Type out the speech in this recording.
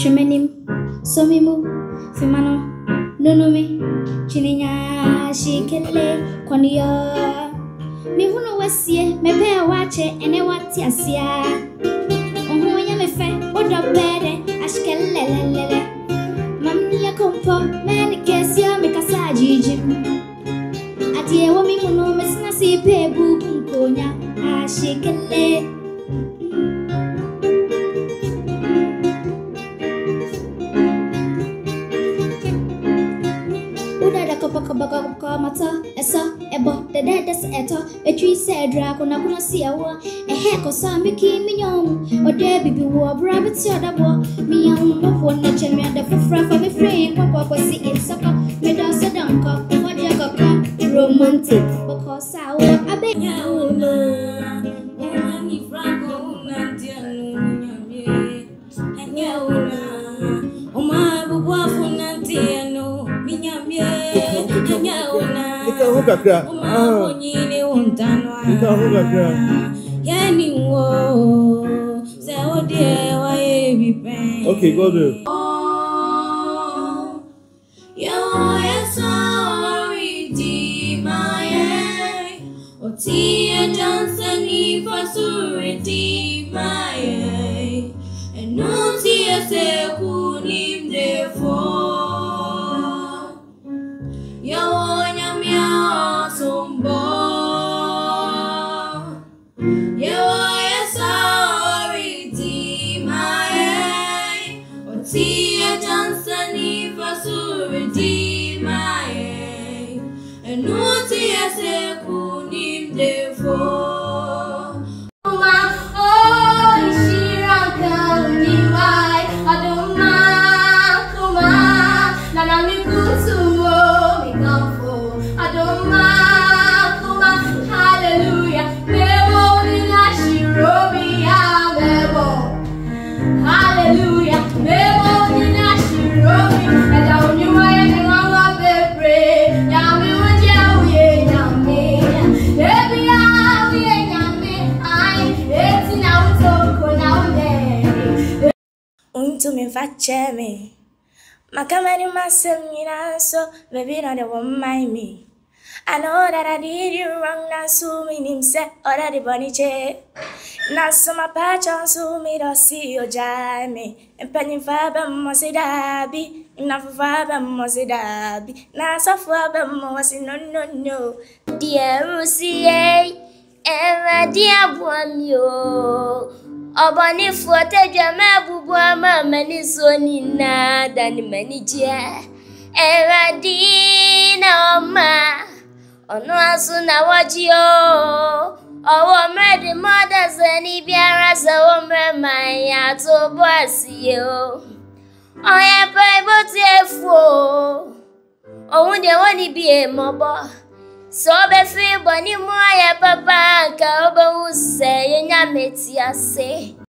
Shemenim, Somimu, Fimano, Nunumi, Chininya, Shikele, Konya. Me who know what's here, me pay a watch it, and I want Yasia. On who I am a fan, what a bed, Ashkelele. Mamma compo, man, guess you make a saji jim. At the woman who knows Nasi Pebu, Konya, Ashikele. Mata, esa, ebo, the dead as eto, a tree said, Dragon, I couldn't see a war, a heck or some making me young, or there be war, rabbits, or the war, me young, no one, the cherry, and the front for me frame, what was it in supper, made us a dunker, what you got romantic, because I beg you, okay, go there. To me facture me. My camera must so maybe not the one mind me. I know that I did you wrong, now so me him say or the bunny chair. Now so my patch on so me to see you jam me. And penny fiber must it be enough fiber must it be. Now so fiber must no. Dear Lucy, and dear one you. Obani fuate jama bubwa mama ni soni na dani manijia Eradina oma Ono asu na wajio Owo mredi moda zeni biara za omre maya to boasi yo Oye paibo tefo Owunde wani biye mobo So be free boni moya papa ka oba use yenya meti ase